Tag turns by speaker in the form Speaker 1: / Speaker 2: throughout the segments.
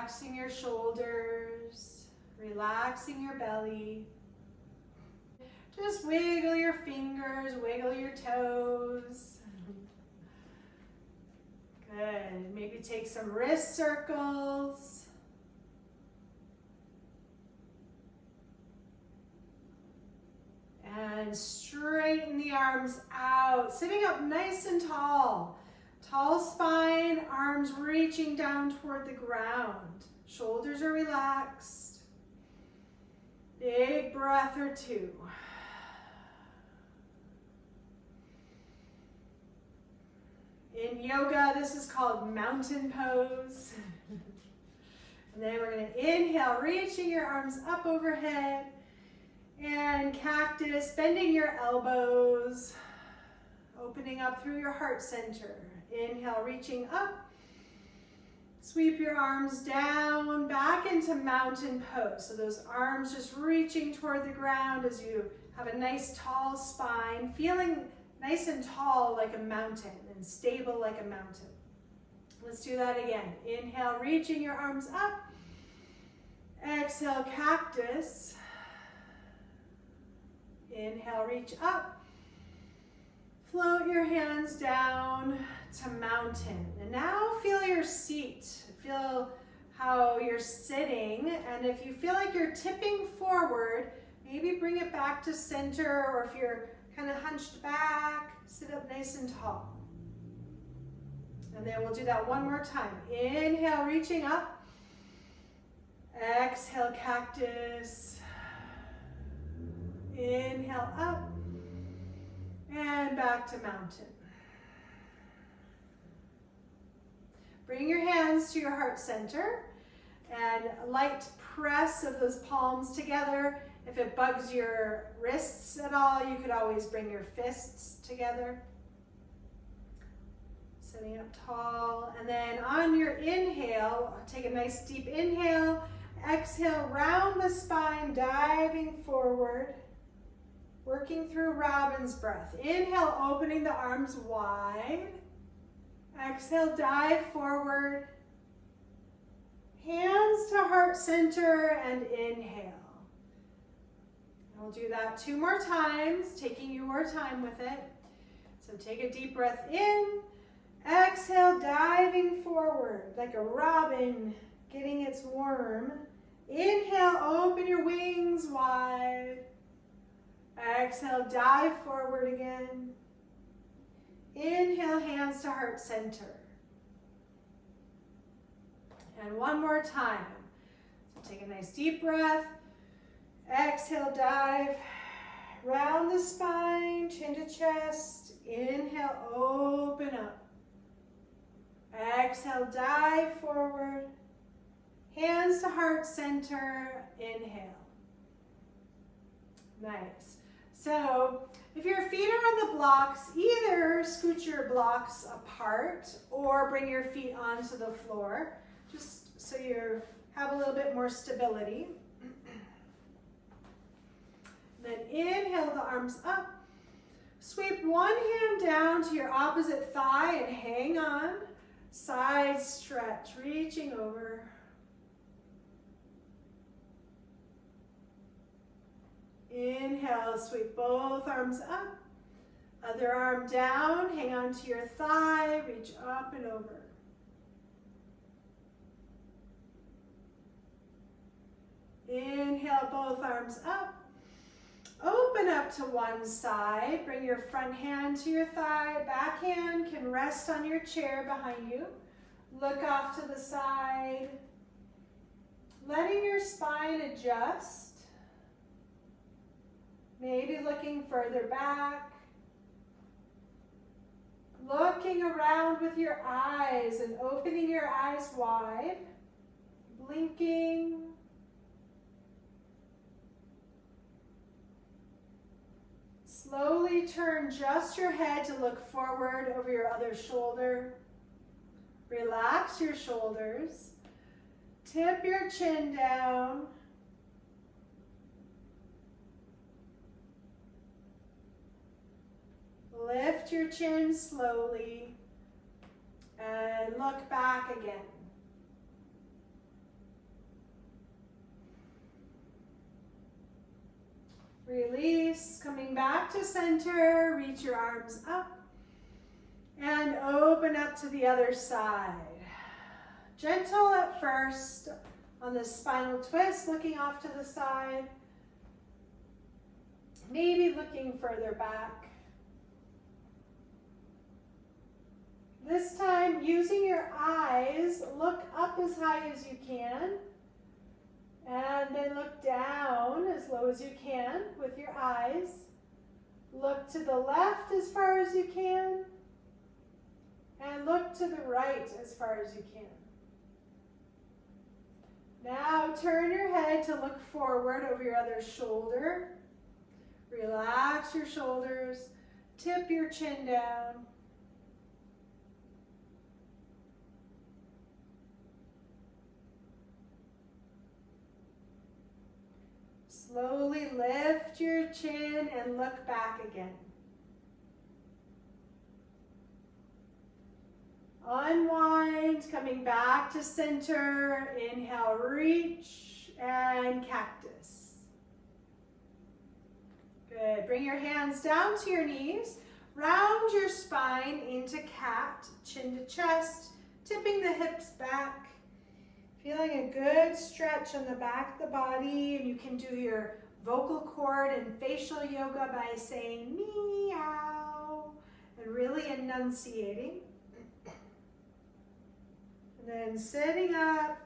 Speaker 1: Relaxing your shoulders, relaxing your belly. Just wiggle your fingers, wiggle your toes. Good. Maybe take some wrist circles. And straighten the arms out, sitting up nice and tall. Tall spine, arms reaching down toward the ground. Shoulders are relaxed. Big breath or two. In yoga, this is called mountain pose. And then we're going to inhale, reaching your arms up overhead. And cactus, bending your elbows, opening up through your heart center. Inhale, reaching up. Sweep your arms down, back into mountain pose. So those arms just reaching toward the ground as you have a nice tall spine, feeling nice and tall like a mountain and stable like a mountain. Let's do that again. Inhale, reaching your arms up. Exhale, cactus. Inhale, reach up. Float your hands down to mountain. And now feel your seat. Feel how you're sitting. And if you feel like you're tipping forward, maybe bring it back to center, or if you're kind of hunched back, sit up nice and tall. And then we'll do that one more time. Inhale, reaching up. Exhale, cactus. Inhale, up. And back to mountain. Bring your hands to your heart center and a light press of those palms together. If it bugs your wrists at all, you could always bring your fists together. Sitting up tall. And then on your inhale, take a nice deep inhale. Exhale, round the spine, diving forward. Working through Robin's breath. Inhale, opening the arms wide. Exhale, dive forward. Hands to heart center and inhale. We'll do that 2 more times, taking your time with it. So take a deep breath in. Exhale, diving forward like a robin getting its worm. Inhale, open your wings wide. Exhale, dive forward again. Inhale, hands to heart center. And one more time. So take a nice deep breath. Exhale, dive. Round the spine, chin to chest. Inhale, open up. Exhale, dive forward. Hands to heart center. Inhale. Nice. So if your feet are on the blocks, either scoot your blocks apart or bring your feet onto the floor, just so you have a little bit more stability. Then inhale the arms up. Sweep one hand down to your opposite thigh and hang on. Side stretch, reaching over. Inhale, sweep both arms up. Other arm down, hang on to your thigh, reach up and over. Inhale, both arms up. Open up to one side. Bring your front hand to your thigh. Back hand can rest on your chair behind you. Look off to the side. Letting your spine adjust. Maybe looking further back. Looking around with your eyes and opening your eyes wide. Blinking. Slowly turn just your head to look forward over your other shoulder. Relax your shoulders. Tip your chin down. Lift your chin slowly and look back again. Release, coming back to center, reach your arms up and open up to the other side. Gentle at first on the spinal twist, looking off to the side, maybe looking further back. This time, using your eyes, look up as high as you can. And then look down as low as you can with your eyes. Look to the left as far as you can. And look to the right as far as you can. Now turn your head to look forward over your other shoulder. Relax your shoulders. Tip your chin down. Slowly lift your chin and look back again. Unwind, coming back to center. Inhale, reach, and cactus. Good. Bring your hands down to your knees. Round your spine into cat, chin to chest, tipping the hips back. Feeling a good stretch on the back of the body, and you can do your vocal cord and facial yoga by saying meow and really enunciating. And then sitting up,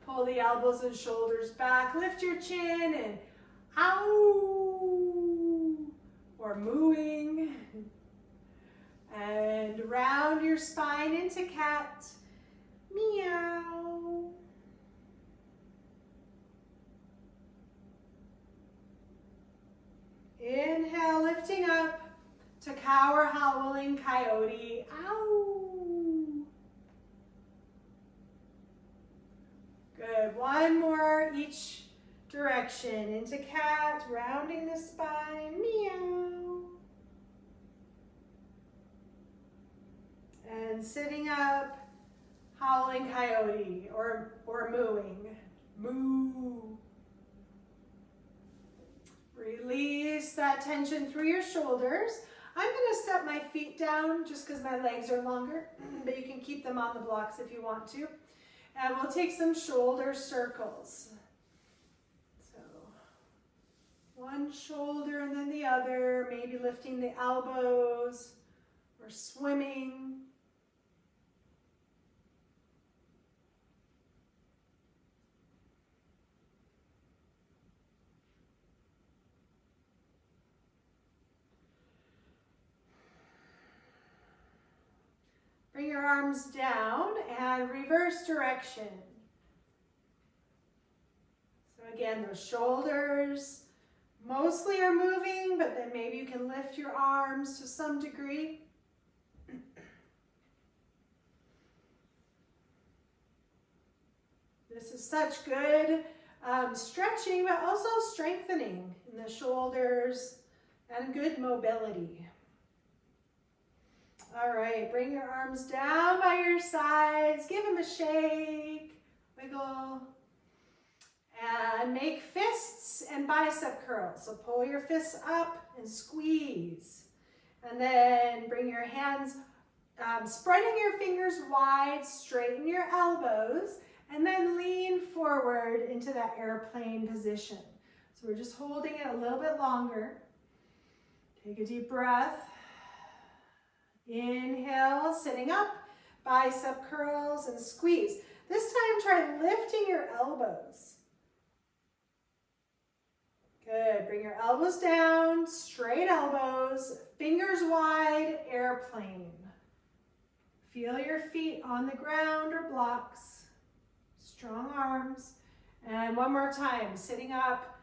Speaker 1: pull the elbows and shoulders back, lift your chin and ow, or mooing. And round your spine into cat. Meow. Inhale, lifting up to cow or howling coyote. Ow. Good. One more each direction. Into cat, rounding the spine. Meow. And sitting up. Howling coyote or mooing. Moo. Release that tension through your shoulders. I'm going to step my feet down just because my legs are longer, but you can keep them on the blocks if you want to. And we'll take some shoulder circles. So one shoulder and then the other, maybe lifting the elbows or swimming. Bring your arms down and reverse direction. So again, those shoulders mostly are moving, but then maybe you can lift your arms to some degree. This is such good stretching, but also strengthening in the shoulders and good mobility. All right, bring your arms down by your sides, give them a shake, wiggle, and make fists and bicep curls. So pull your fists up and squeeze. And then bring your hands, spreading your fingers wide, straighten your elbows, and then lean forward into that airplane position. So we're just holding it a little bit longer. Take a deep breath. Inhale, sitting up, bicep curls and squeeze. This time try lifting your elbows. Good, bring your elbows down, straight elbows, fingers wide, airplane. Feel your feet on the ground or blocks, strong arms. And one more time, sitting up,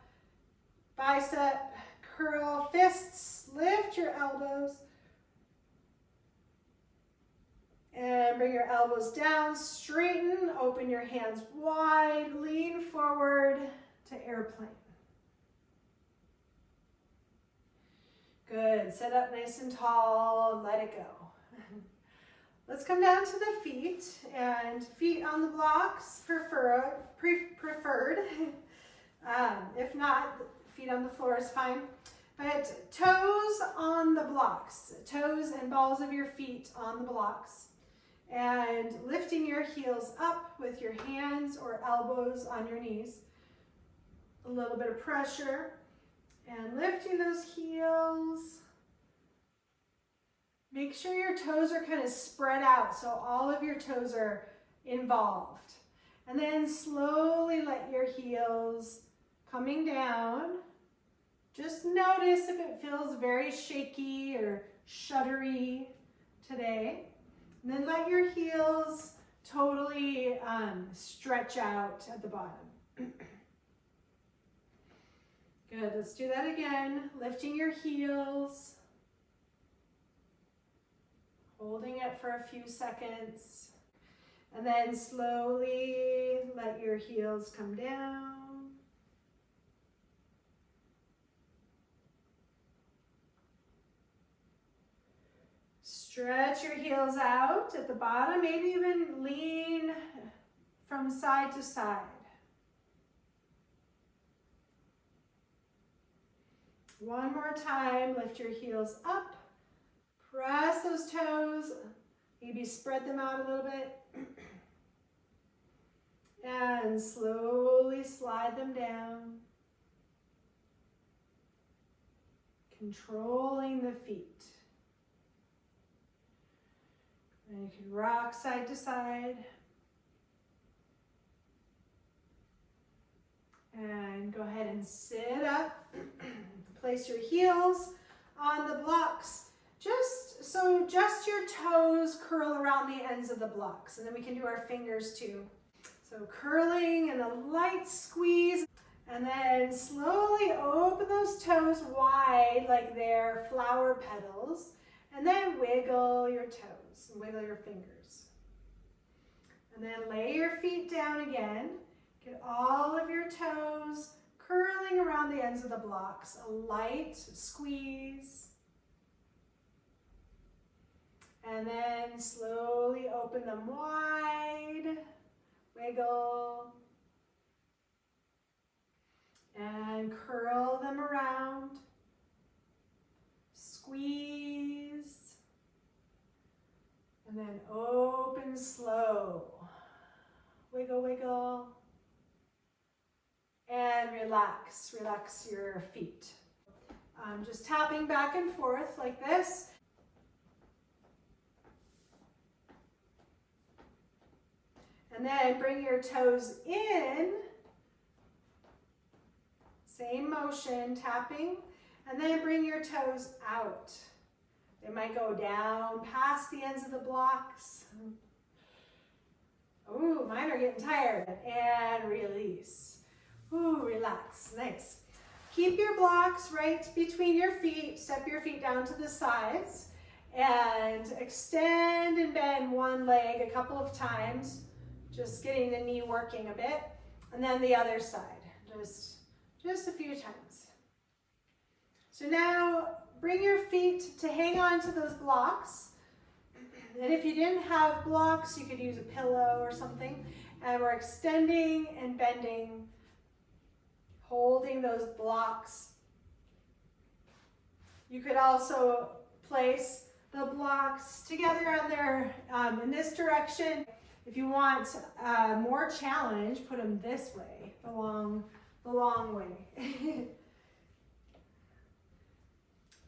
Speaker 1: bicep, curl, fists, lift your elbows. And bring your elbows down, straighten, open your hands wide, lean forward to airplane. Good, sit up nice and tall and let it go. Let's come down to the feet, and feet on the blocks preferred. If not, feet on the floor is fine. But toes on the blocks, toes and balls of your feet on the blocks. And lifting your heels up with your hands or elbows on your knees. A little bit of pressure. And lifting those heels. Make sure your toes are kind of spread out so all of your toes are involved. And then slowly let your heels coming down. Just notice if it feels very shaky or shuddery today. And then let your heels totally stretch out at the bottom. Good, let's do that again. Lifting your heels. Holding it for a few seconds. And then slowly let your heels come down. Stretch your heels out at the bottom, maybe even lean from side to side. One more time, lift your heels up, press those toes, maybe spread them out a little bit, and slowly slide them down, controlling the feet. And you can rock side to side. And go ahead and sit up. Place your heels on the blocks. Just your toes curl around the ends of the blocks. And then we can do our fingers too. So curling and a light squeeze. And then slowly open those toes wide like they're flower petals. And then wiggle your toes and wiggle your fingers. And then lay your feet down again. Get all of your toes curling around the ends of the blocks. A light squeeze. And then slowly open them wide. Wiggle. And curl them around. Squeeze. And then open slow. Wiggle, wiggle. And relax. Relax your feet. Just tapping back and forth like this. And then bring your toes in. Same motion, tapping. And then bring your toes out. They might go down past the ends of the blocks. Ooh, mine are getting tired. And release. Ooh, relax. Nice. Keep your blocks right between your feet. Step your feet down to the sides. And extend and bend one leg a couple of times. Just getting the knee working a bit. And then the other side. Just a few times. So now bring your feet to hang on to those blocks. And if you didn't have blocks, you could use a pillow or something. And we're extending and bending, holding those blocks. You could also place the blocks together on their, in this direction. If you want more challenge, put them this way, the long way.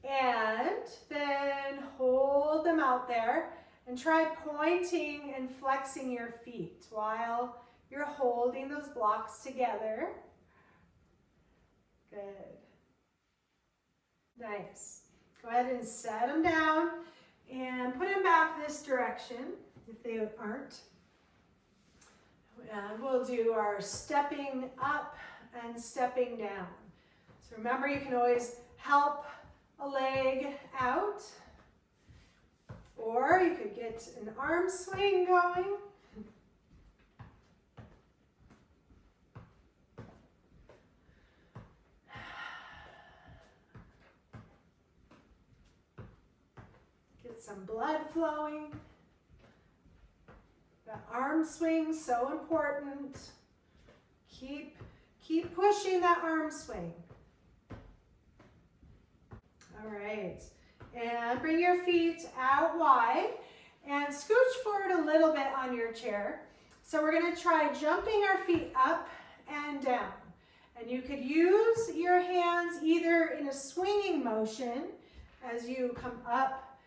Speaker 1: And then hold them out there and try pointing and flexing your feet while you're holding those blocks together. Good. Nice. Go ahead and set them down and put them back this direction if they aren't. And we'll do our stepping up and stepping down. So remember, you can always help a leg out, or you could get an arm swing going. Get some blood flowing. The arm swing, so important. Keep Keep pushing that arm swing. All right. And bring your feet out wide and scooch forward a little bit on your chair. So we're going to try jumping our feet up and down. And you could use your hands either in a swinging motion as you come up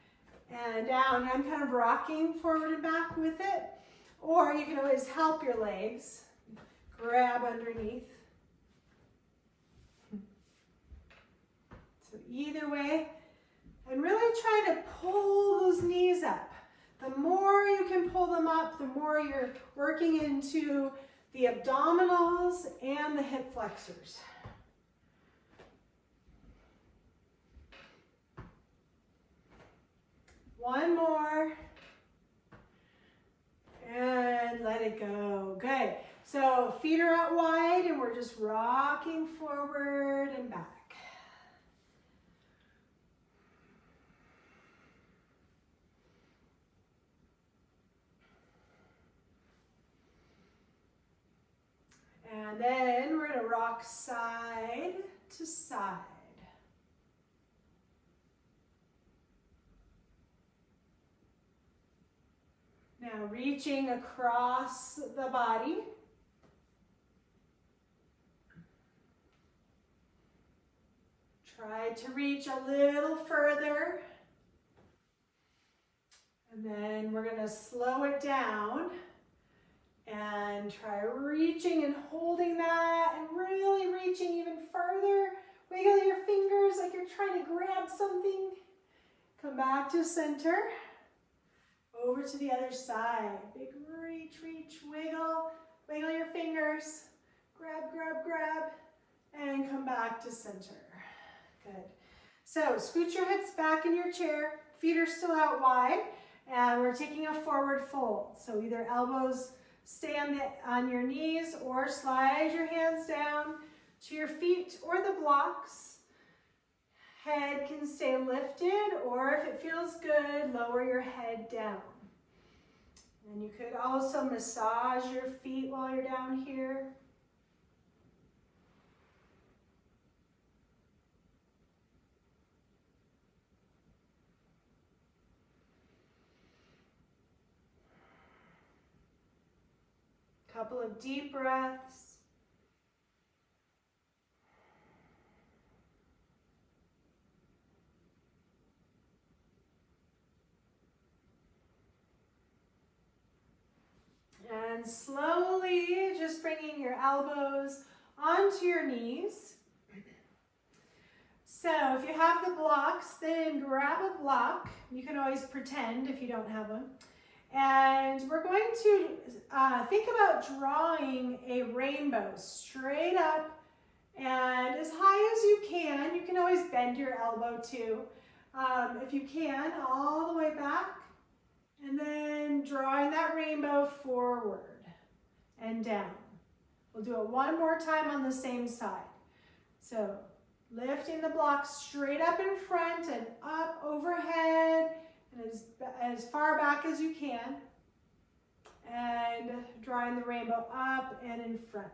Speaker 1: and down. I'm kind of rocking forward and back with it. Or you can always help your legs. Grab underneath. So either way, and really try to pull those knees up. The more you can pull them up, the more you're working into the abdominals and the hip flexors. One more. And let it go. Good. So feet are out wide and we're just rocking forward and back. And then we're going to rock side to side. Now reaching across the body. Try to reach a little further. And then we're going to slow it down. And try reaching and holding that and really reaching even further. Wiggle your fingers like you're trying to grab something. Come back to center. Over to the other side. Big reach, reach, wiggle. Wiggle your fingers. Grab, grab, grab. And come back to center. Good. So scoot your hips back in your chair. Feet are still out wide. And we're taking a forward fold. So either elbows stay on your knees or slide your hands down to your feet or the blocks. Head can stay lifted, or if it feels good, lower your head down. And you could also massage your feet while you're down here. Couple of deep breaths. And slowly just bringing your elbows onto your knees. So if you have the blocks, then grab a block. You can always pretend if you don't have one. And we're going to think about drawing a rainbow straight up and as high as you can. You can always bend your elbow too. If you can, all the way back. And then drawing that rainbow forward and down. We'll do it one more time on the same side. So lifting the block straight up in front and up overhead. And as far back as you can, and drawing the rainbow up and in front.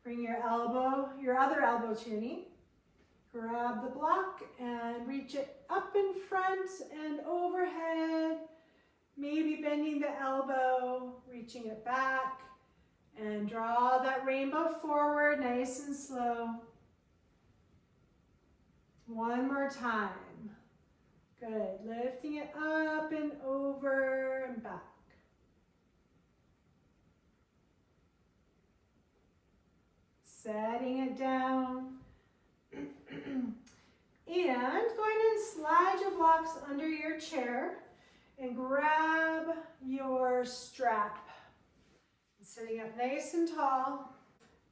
Speaker 1: Bring your other elbow to your knee. Grab the block and reach it up in front and overhead. Maybe bending the elbow, reaching it back, and draw that rainbow forward, nice and slow. One more time. Good, lifting it up and over and back. Setting it down. And go ahead and slide your blocks under your chair and grab your strap. Sitting up nice and tall.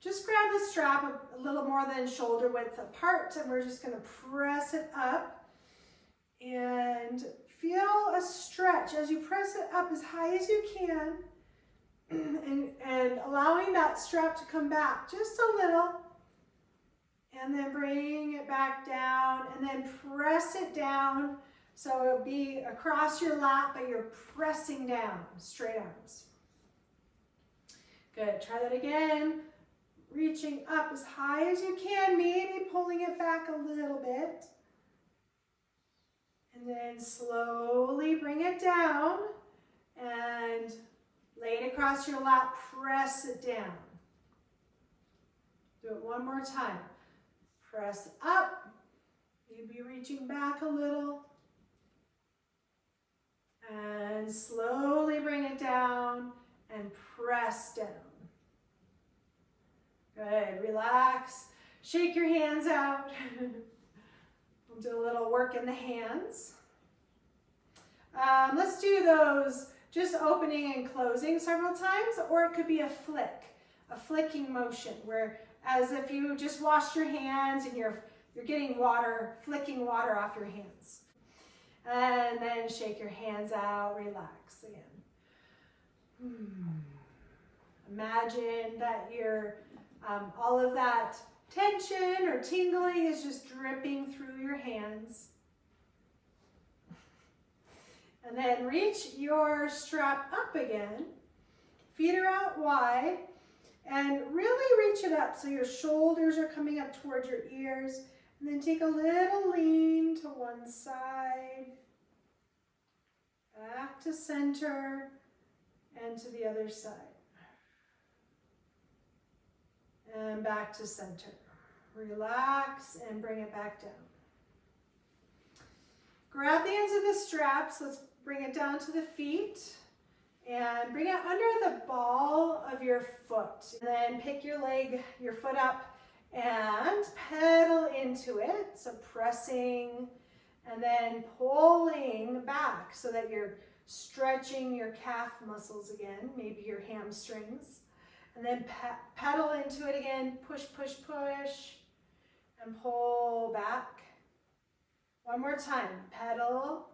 Speaker 1: Just grab the strap a little more than shoulder width apart, and we're just going to press it up. And feel a stretch as you press it up as high as you can, and allowing that strap to come back just a little, and then bring it back down, and then press it down so it'll be across your lap, but you're pressing down, straight arms. Good, try that again. reaching up as high as you can, maybe pulling it back a little bit. And then slowly bring it down and lay it across your lap, press it down. Do it one more time. Press up, maybe reaching back a little. And slowly bring it down and press down. Good, relax. Shake your hands out. We'll do a little work in the hands. Let's do those just opening and closing several times, or it could be a flicking motion, where as if you just washed your hands and you're getting water, flicking water off your hands. And then shake your hands out, relax again. Imagine that you're all of that tension or tingling is just dripping through your hands. And then reach your strap up again. Feet are out wide. And really reach it up so your shoulders are coming up towards your ears. And then take a little lean to one side. Back to center and to the other side. And back to center. Relax and bring it back down. Grab the ends of the straps. Let's bring it down to the feet. And bring it under the ball of your foot. And then pick your foot up and pedal into it. So pressing and then pulling back so that you're stretching your calf muscles again, maybe your hamstrings. And then pedal into it again, push, push, push, and pull back. One more time, pedal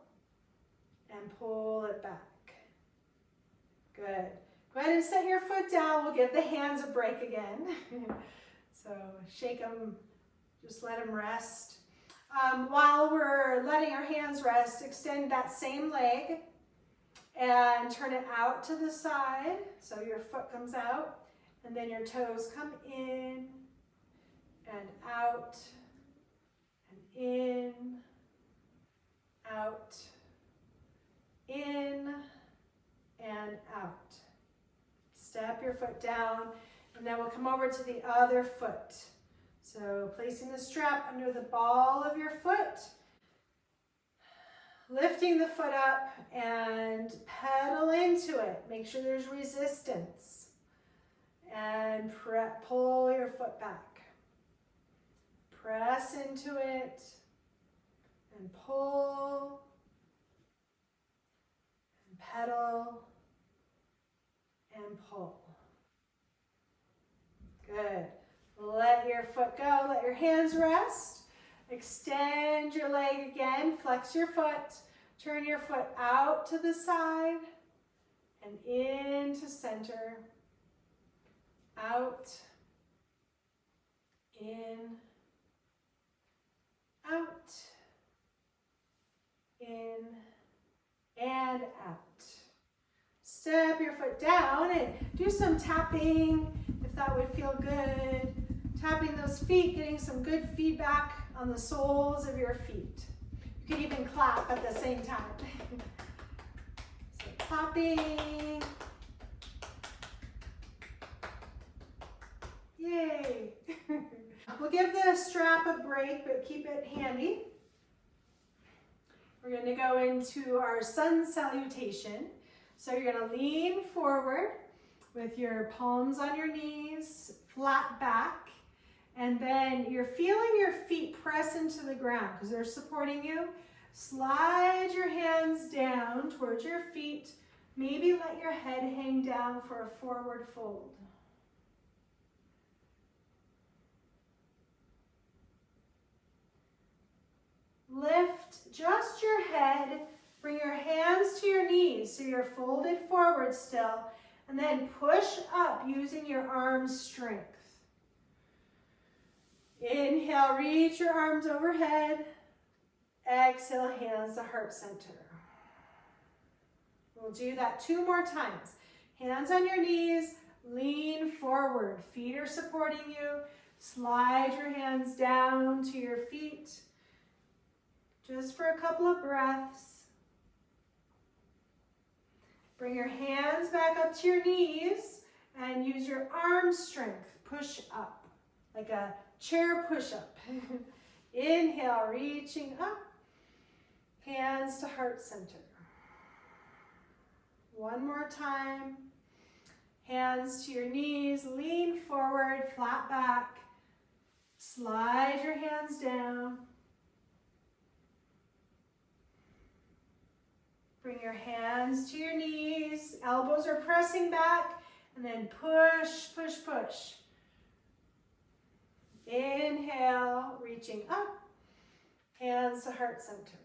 Speaker 1: and pull it back. Good. Go ahead and set your foot down. We'll give the hands a break again. So shake them, just let them rest. While we're letting our hands rest, extend that same leg and turn it out to the side. So your foot comes out and then your toes come in and out and in, out, in, and out. Step your foot down, and then we'll come over to the other foot. So placing the strap under the ball of your foot, lifting the foot up and pedal into it. Make sure there's resistance. And pull your foot back. Press into it and pull and pedal and pull. Good. Let your foot go. Let your hands rest. Extend your leg again. Flex your foot. Turn your foot out to the side and into center. Out. In. Out. In. And out. Step your foot down and do some tapping if that would feel good. Tapping those feet, getting some good feedback on the soles of your feet. You can even clap at the same time. So clapping. Yay. We'll give the strap a break, but keep it handy. We're going to go into our sun salutation. So you're going to lean forward with your palms on your knees, flat back, and then you're feeling your feet press into the ground because they're supporting you. Slide your hands down towards your feet. Maybe let your head hang down for a forward fold. Lift just your head. Bring your hands to your knees so you're folded forward still, and then push up using your arms' strength. Inhale, reach your arms overhead. Exhale, hands to heart center. We'll do that 2 more times. Hands on your knees, lean forward. Feet are supporting you. Slide your hands down to your feet. Just for a couple of breaths. Bring your hands back up to your knees and use your arm strength. Push up, like a chair push-up. Inhale, reaching up. Hands to heart center. One more time. Hands to your knees, lean forward, flat back. Slide your hands down. Bring your hands to your knees, elbows are pressing back, and then push, push, push. Inhale, reaching up, hands to heart center.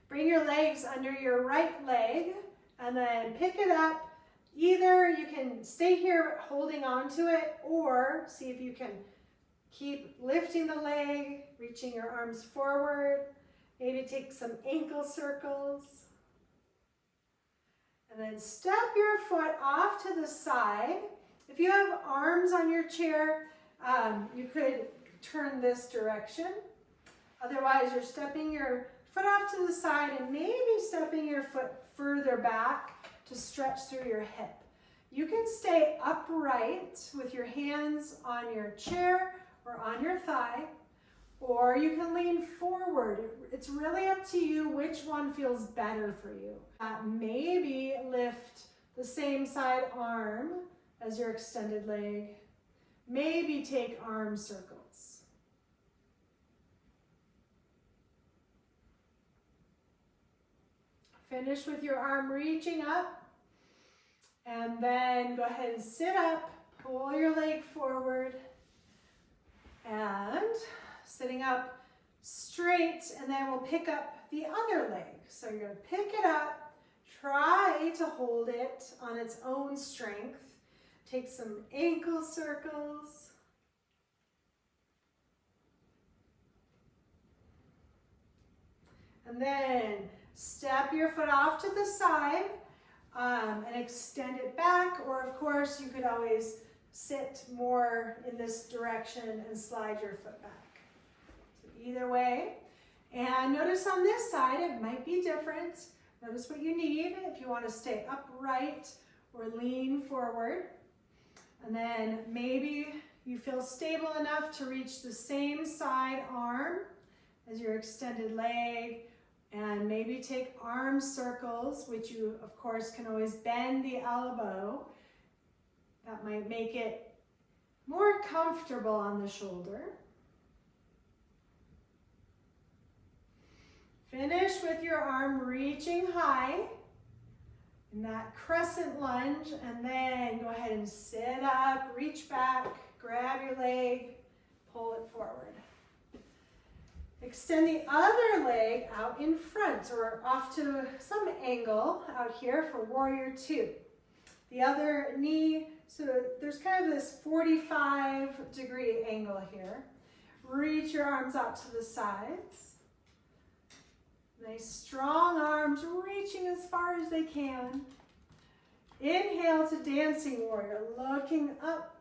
Speaker 1: Bring your legs under your right leg, and then pick it up. Either you can stay here holding on to it, or see if you can keep lifting the leg, reaching your arms forward. Maybe take some ankle circles. And then step your foot off to the side. If you have arms on your chair, you could turn this direction. Otherwise, you're stepping your foot off to the side and maybe stepping your foot further back to stretch through your hip. You can stay upright with your hands on your chair or on your thigh, or you can lean forward. It's really up to you which one feels better for you. Maybe lift the same side arm as your extended leg. Maybe take arm circles. Finish with your arm reaching up, and then go ahead and sit up, pull your leg forward, and sitting up straight, and then we'll pick up the other leg. So you're going to pick it up, try to hold it on its own strength. Take some ankle circles. And then step your foot off to the side and extend it back, or of course you could always sit more in this direction and slide your foot back. Either way. And notice on this side, it might be different. Notice what you need if you want to stay upright or lean forward. And then maybe you feel stable enough to reach the same side arm as your extended leg, and maybe take arm circles, which you of course can always bend the elbow. That might make it more comfortable on the shoulder. Finish with your arm reaching high in that crescent lunge, and then go ahead and sit up, reach back, grab your leg, pull it forward. Extend the other leg out in front or off to some angle out here for warrior two. The other knee, so there's kind of this 45-degree angle here. Reach your arms out to the sides. Nice strong arms reaching as far as they can. Inhale to dancing warrior, looking up.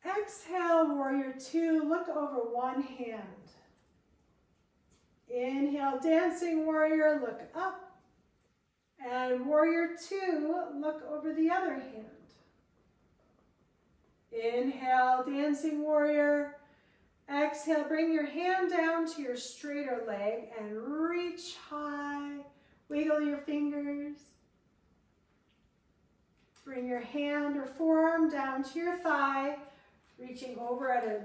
Speaker 1: Exhale, warrior two, look over one hand. Inhale, dancing warrior, look up. And warrior two, look over the other hand. Inhale, dancing warrior. Exhale, bring your hand down to your straighter leg and reach high. Wiggle your fingers. Bring your hand or forearm down to your thigh, reaching over at a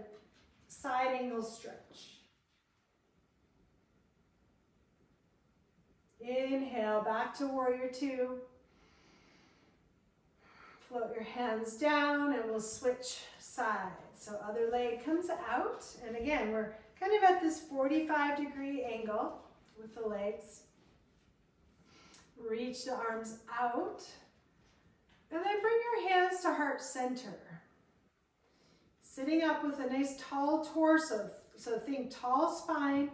Speaker 1: side angle stretch. Inhale, back to warrior two. Float your hands down and we'll switch sides. So other leg comes out. And again, we're kind of at this 45-degree angle with the legs. Reach the arms out. And then bring your hands to heart center. Sitting up with a nice tall torso. So think tall spine,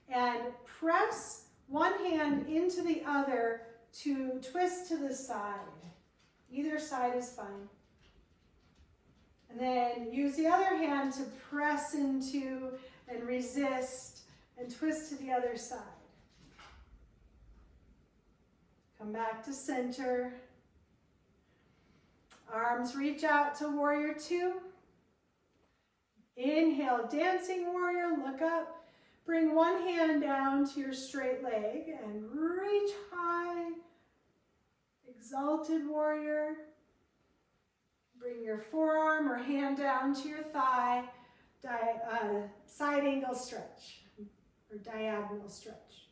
Speaker 1: and press one hand into the other to twist to the side. Either side is fine. And then use the other hand to press into and resist and twist to the other side. Come back to center. Arms reach out to warrior two. Inhale, dancing warrior, look up. Bring one hand down to your straight leg and reach high. Exalted warrior. Bring your forearm or hand down to your thigh. Side angle stretch or diagonal stretch.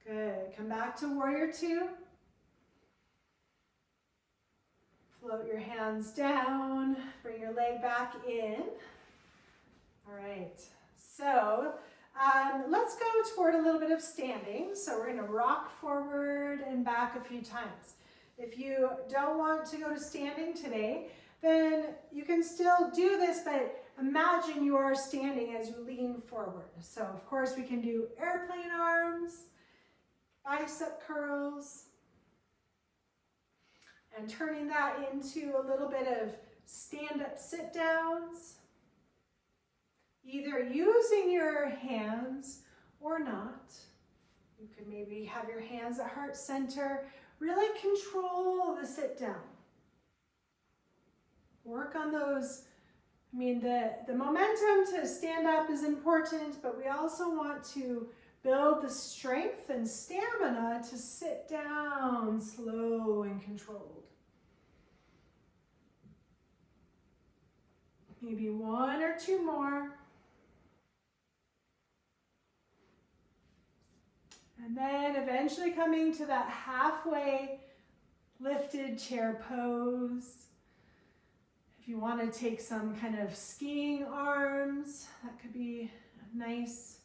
Speaker 1: Good. Come back to warrior two. Float your hands down. Bring your leg back in. All right. So let's go toward a little bit of standing. So we're going to rock forward and back a few times. If you don't want to go to standing today, then you can still do this, but imagine you are standing as you lean forward. So of course we can do airplane arms, bicep curls, and turning that into a little bit of stand-up sit-downs, either using your hands or not. You can maybe have your hands at heart center, really control the sit-down. Work on those. I mean, the momentum to stand up is important, but we also want to build the strength and stamina to sit down slow and controlled. Maybe one or two more. And then eventually coming to that halfway lifted chair pose. If you want to take some kind of skiing arms, that could be nice.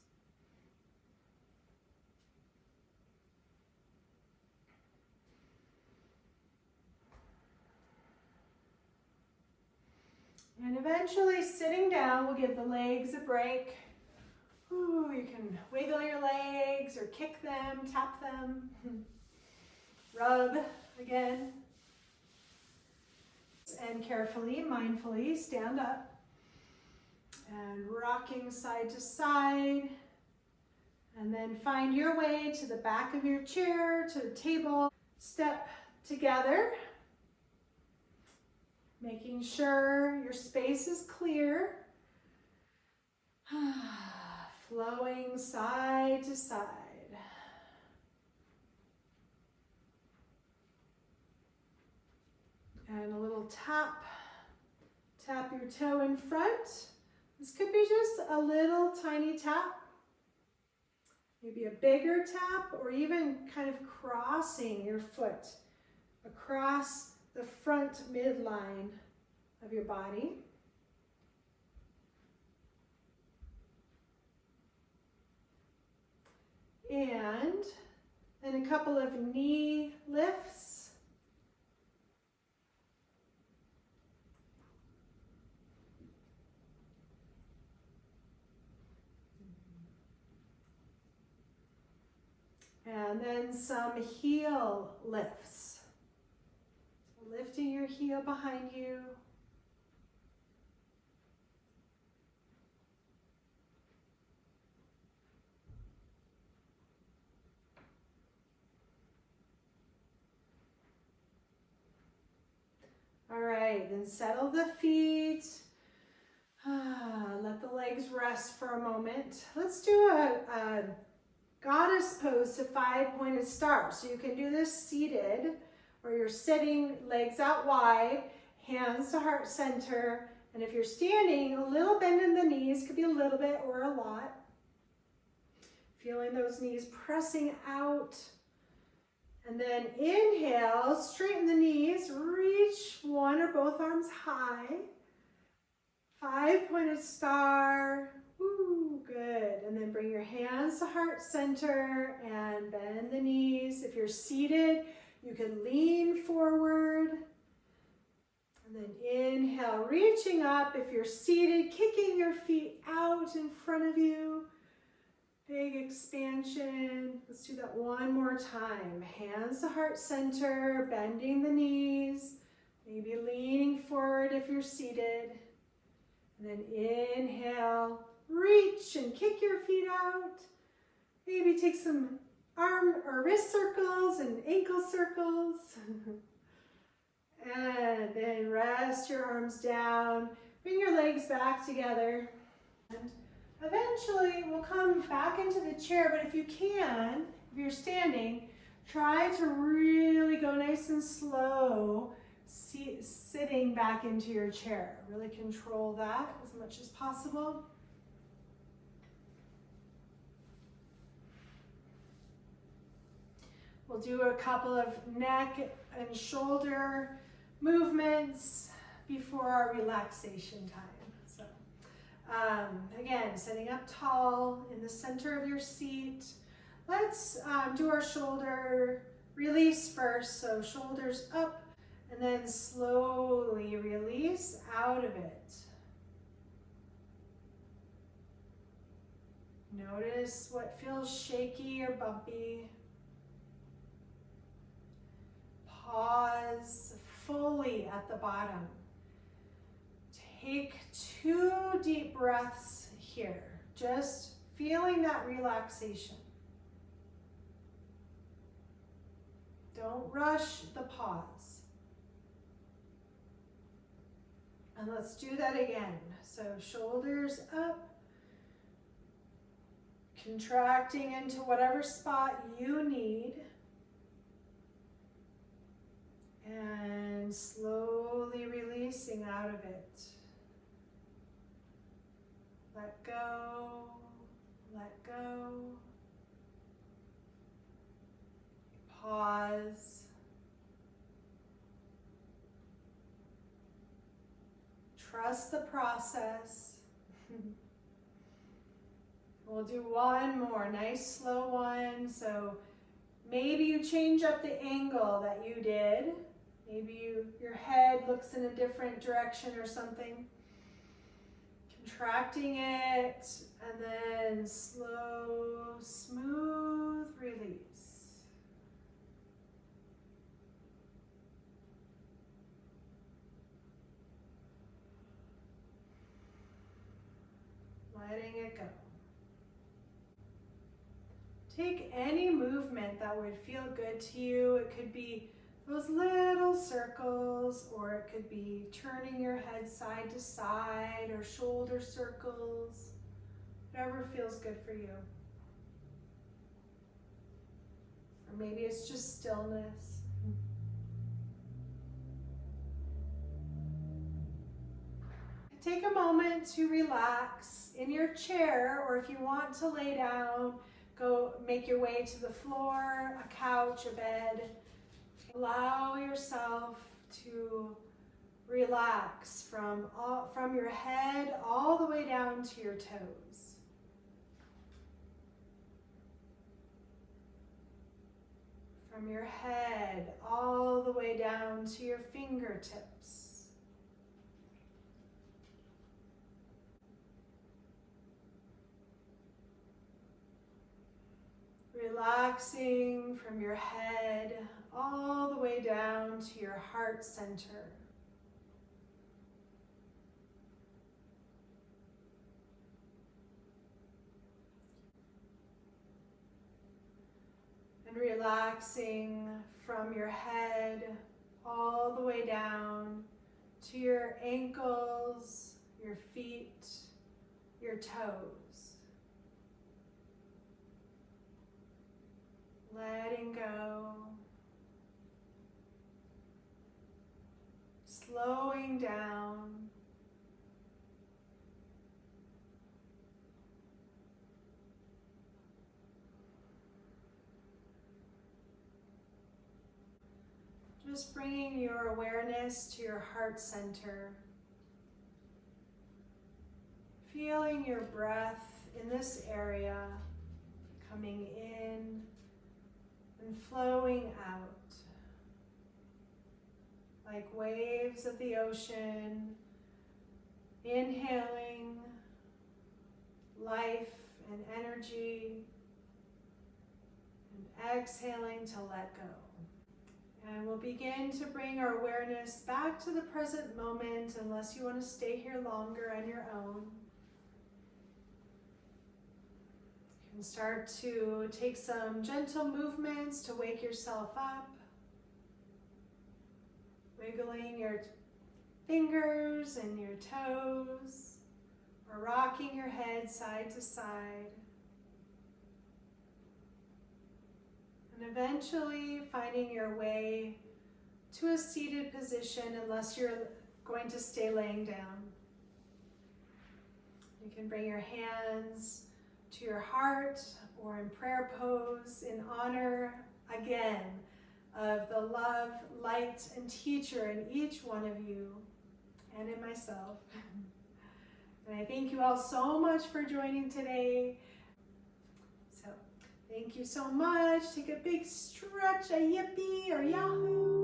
Speaker 1: And eventually sitting down will give the legs a break. Ooh, you can wiggle your legs or kick them, tap them, rub again. And carefully, mindfully stand up and rocking side to side. And then find your way to the back of your chair, to the table. Step together, making sure your space is clear. Flowing side to side. And a little tap. Tap your toe in front. This could be just a little tiny tap. Maybe a bigger tap, or even kind of crossing your foot across the front midline of your body. And then a couple of knee lifts. And then some heel lifts. So lifting your heel behind you. All right, then settle the feet. Let the legs rest for a moment. Let's do a goddess pose to 5-pointed star. So you can do this seated, or you're sitting, legs out wide, hands to heart center. And if you're standing, a little bend in the knees, could be a little bit or a lot. Feeling those knees pressing out. And then inhale, straighten the knees, reach one or both arms high. 5-pointed star. Woo, good. And then bring your hands to heart center and bend the knees. If you're seated, you can lean forward. And then inhale, reaching up. If you're seated, kicking your feet out in front of you. Big expansion. Let's do that one more time. Hands to heart center, bending the knees, maybe leaning forward if you're seated. And then inhale, reach and kick your feet out. Maybe take some arm or wrist circles and ankle circles. And then rest your arms down. Bring your legs back together. And eventually we'll come back into the chair, but if you can, if you're standing, try to really go nice and slow, sitting back into your chair. Really control that as much as possible. We'll do a couple of neck and shoulder movements before our relaxation time. So again, sitting up tall in the center of your seat. Let's do our shoulder release first. So shoulders up and then slowly release out of it. Notice what feels shaky or bumpy. Pause fully at the bottom. Take 2 deep breaths here, just feeling that relaxation. Don't rush the pause. And let's do that again. So shoulders up, contracting into whatever spot you need. And slowly releasing out of it. Let go, let go. Pause. Trust the process. We'll do one more, nice slow one. So maybe you change up the angle that you did. Maybe your head looks in a different direction or something. Contracting it, and then slow, smooth release. Letting it go. Take any movement that would feel good to you. It could be those little circles, or it could be turning your head side to side, or shoulder circles, whatever feels good for you. Or maybe it's just stillness. Take a moment to relax in your chair, or if you want to lay down, go make your way to the floor, a couch, a bed. Allow yourself to relax from your head all the way down to your toes. From your head all the way down to your fingertips. Relaxing from your head all the way down to your heart center. And relaxing from your head all the way down to your ankles, your feet, your toes. Letting go. Slowing down. Just bringing your awareness to your heart center. Feeling your breath in this area coming in and flowing out. Like waves of the ocean, inhaling life and energy, and exhaling to let go. And we'll begin to bring our awareness back to the present moment unless you want to stay here longer on your own. You can start to take some gentle movements to wake yourself up. Wiggling your fingers and your toes, or rocking your head side to side. And eventually finding your way to a seated position unless you're going to stay laying down. You can bring your hands to your heart or in prayer pose in honor again of the love, light, and teacher in each one of you and in myself. And I thank you all so much for joining today. So thank you so much. Take a big stretch, a yippee or yahoo.